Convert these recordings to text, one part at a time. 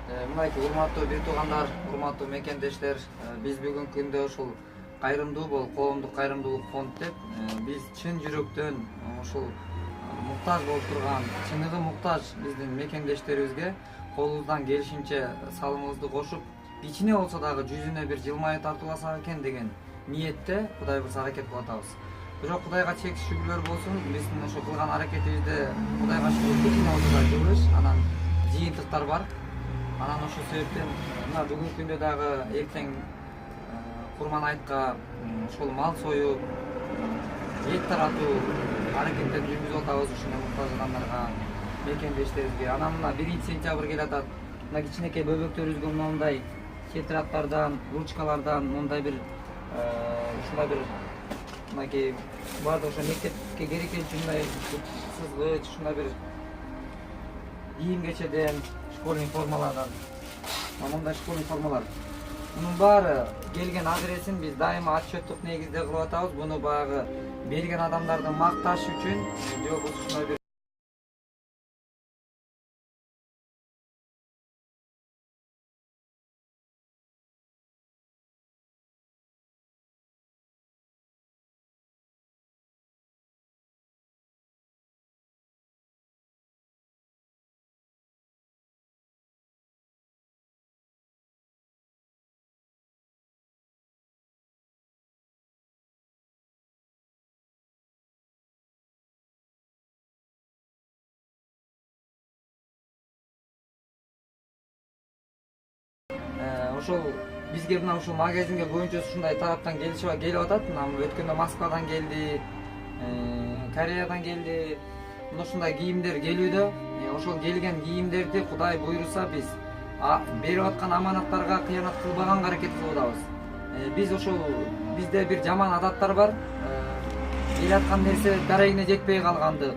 Мынакей урматтуу бир туугандар, урматтуу мекендештер, биз бүгүнкү күндө ушул кайрымдуу бол коомдук кайрымдуулук фонд деп биз чын жүрөктөн ушул муктаж болуп турган, чыныгы муктаж биздин мекендештерибизге колубуздан келишинче салымыбызды кошуп, кичине болсо дагы жүзүнө бир жылмайы тартууласак экен деген ниетте Кудай буйрса аракет кылып атабыз. Бирок Кудайга чексиз шүгүрлөр болсун, биздин ошо кылган аракетибизде Кудайга шүгүр кичине болсо да жылыш, анан жыйынтыктар бар. Анан ошол себептен мына бүгүнкү күндө дагы эртең Курман айтка ошол мал союп, эт таратуу аракеттерин жүргүзүп атабыз ушундай муктаж адамдарга, мекендештерибизге. Анан мына 1-сентябрь келатат. Мына кичинекей бөбөктөрүбүзгө мондай тетрадьтардан, ручкалардан, мондай бир ушундай бир мынакей баардык ошо мектепке керектелчү мындай сызгыч, ушундай бир кийим кечеден, школьный формалардан, мындай школьный формалар. Мунун баары келген адресин биз дайыма отчеттук негизде кылып атабыз. Буну баягы берген адамдарды макташ үчүн же болбосо ушундай бир ошол бизге мына ушул магазинге көбүнчө ушундай тараптан келип атат. Мына өткөндө Москвадан келди, Кореядан келди. Мына ушундай кийимдер келүүдө. Ошол келген кийимдерди Кудай буйруса биз берип аткан аманаттарга кыянат кылбаганга аракет кылып атабыз. Биз ошол бизде бир жаман адаттар бар. Келаткан нерсе дарегине жетпей калгандык,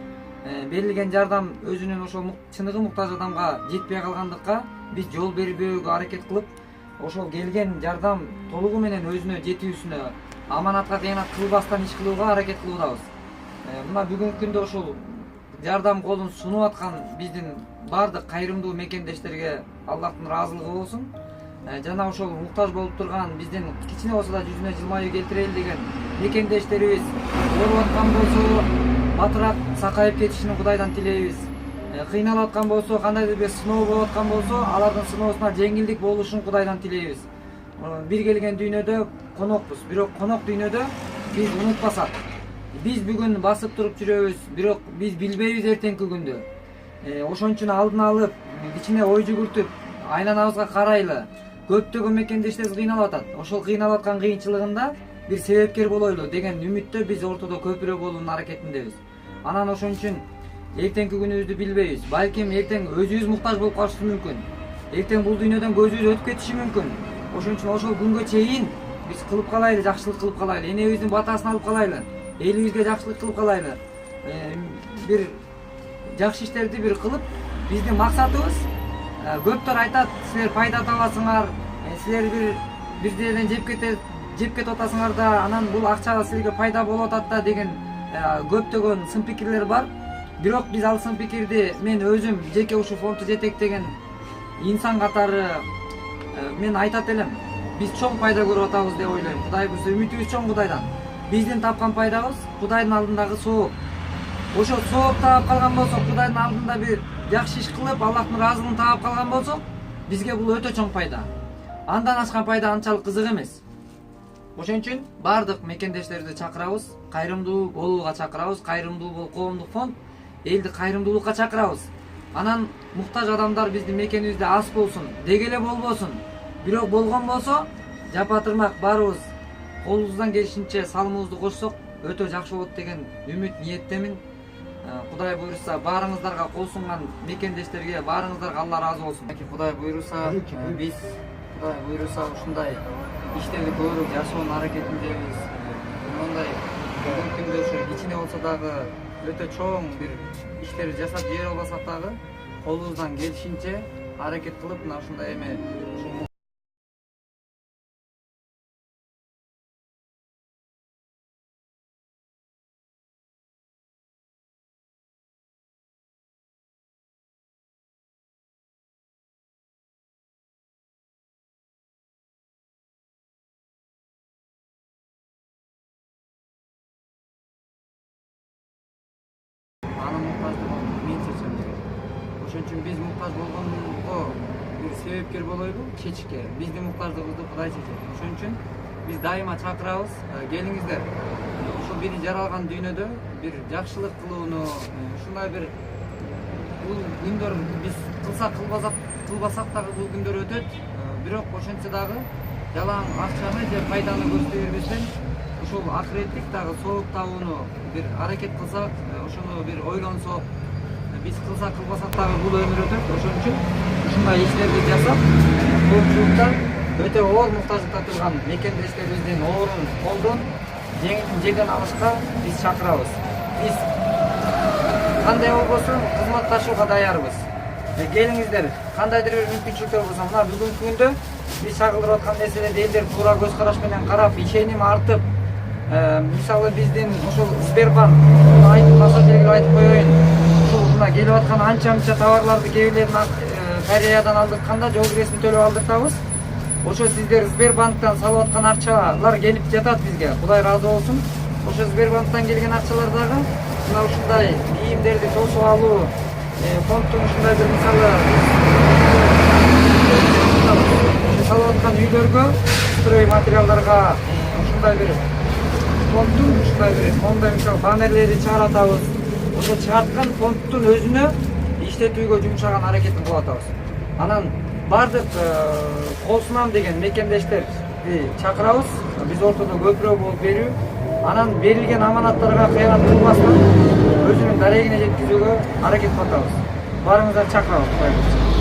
берилген жардам өзүнүн ошол чыныгы муктаж адамга жетпей калгандыкка биз жол бербөөгө аракет кылып, ошол келген жардам толугу менен өзүнө жетүүсүнө, аманатка кыянат кылбастан иш кылууга аракет кылып атабыз. Мына бүгүнкү күндө ошол жардам колун сунуп аткан биздин баардык кайрымдуу мекендештерге Аллахтын ыраазылыгы болсун. Жана ошол муктаж болуп турган биздин кичине болсо да жүзүнө жылмаюу келтирели деген мекендештерибиз ооруп аткан болсо, батыраак сакайып кетишин Кудайдан тилейбиз. Кыйналып аткан болсо, кандайдыр бир сыноо болуп аткан болсо, алардын сыноосуна жеңилдик болушун Кудайдан тилейбиз. Бир келген дүйнөдө конокпуз, бирок конок дүйнөдө биз унутпасак, биз бүгүн басып туруп жүрөбүз, бирок биз билбейбиз эртеңки күндү. Ошон үчүн алдын алып, кичине ой жүгүртүп, айланабызга карайлы. Көптөгөн мекендештерибиз кыйналып атат. Ошол кыйналып аткан кыйынчылыгында бир себепкер болойлу деген үмүттө биз ортодо көпүрө болуунун аракетиндебиз. Анан ошон үчүн эртеңки күнүбүздү билбейбиз. Балким эртең өзүбүз муктаж болуп калышыбыз мүмкүн. Эртең бул дүйнөдөн көзүбүз өтүп кетиши мүмкүн. Ошон үчүн ошол күнгө чейин биз кылып калайлы, жакшылык кылып калайлы, энебиздин батасын алып калайлы, элибизге жакшылык кылып калайлы. Бир жакшы иштерди бир кылып, биздин максатыбыз, көптөр айтат, силер пайда табасыңар, силер бир жерден жеп кетип атасыңар да, анан бул акча силерге пайда болуп атат да деген көптөгөн сын пикирлер бар. Бирок биз ал сын пикирди мен өзүм жеке ушул фондду жетектеген инсан катары мен айтат элем. Биз чоң пайда көрүп атабыз деп ойлойм. Кудай буйрса үмүтүбүз чоң Кудайдан. Биздин тапкан пайдабыз Кудайдын алдындагы сооп. Ошол сооп таап калган болсок, Кудайдын алдында бир жакшы иш кылып, Аллахтын ыраазылыгын таап калган болсок, бизге бул өтө чоң пайда. Андан ашкан пайда анчалык кызык эмес. Ошон үчүн баардык мекендештерибизди чакырабыз, кайрымдуу болууга чакырабыз. Кайрымдуу бол коомдук фонд элди кайрымдуулукка чакырабыз. Анан муктаж адамдар биздин мекенибизде аз болсун, деги эле болбосун. Бирок болгон болсо, жапа-тырмак баарыбыз колубуздан келишинче салымыбызды кошсок, өтө жакшы болот деген үмүт, ниеттемин. Кудай буйруса баарыңыздарга кол сунган мекендештерге баарыңыздарга Алла ыраазы болсун. Кудай буйруса биз Кудай буйруса ушундай иштерди көрүп жашоонун аракетиндебиз. Мондай бүгүнкү күндө ушу кичине болсо дагы өтө чоң бир иштерди жасап жибере албасак дагы, колубуздан келишинче аракет кылып, мына ушундай эме анын муктаждыгын мен чечем деген. Ошон үчүн биз муктаж болгонго бир себепкер болойлу, чечишке. Биздин муктаждыгыбызды Кудай чечет. Ошон үчүн биз дайыма чакырабыз, келиңиздер. Ушул бири жаралган дүйнөдө бир жакшылык кылууну, ушундай бир бул күндөр биз кылсак кылбасак дагы бул күндөр өтөт. Бирок ошентсе дагы жалаң акчаны же пайданы көрсөтө бербестен ушул акыреттик дагы соок табууну бир аракет кылсак, ошону бир ойлонсок, биз кылсак кылбасак дагы бул өмүр өтөт. Ошон үчүн ушундай иштерди жасап, коомчулукта өтө оор муктаждыкта турган мекендештерибиздин оорун колдон жеңилин алышка биз чакырабыз. Биз кандай болбосун кызматташууга даярбыз. Келиңиздер, кандайдыр бир мүмкүнчүлүктөр болсо, мына бүгүнкү күндө биз чагылдырып аткан нерселерди элдер туура көз караш менен карап, ишеним артып, мисалы биздин ошол Сбербанк, айтып баса белгилеп айтып коеюн, ушул мына келип аткан анча товарларды кээ бирлерин Кореядан алдыртканда жол киресин төлөп алдыртабыз. Ошо сиздер Сбербанктан салып аткан акчалар келип жатат бизге. Кудай ыраазы болсун. Ошо Сбербанктан келген акчалар дагы мына ушундай кийимдерди тосуп алуу, фондтун ушундай бир мисалы салып аткан үйлөргө, строй материалдарга ушундай бир фондтун ушундай бир фондой мисалы баннерлерди чыгаратабыз. Ошо чыгарткан фондтун өзүнө иштетүүгө жумшаган аракетин кылып атабыз. Анан бардык кол сунам деген мекендештерди чакырабыз. Биз ортодо көпүрө болуп берүү, анан берилген аманаттарга кыянат кылбастан өзүнүн дарегине жеткизүүгө аракет кылып атабыз. Барыңыздар чакырабыз.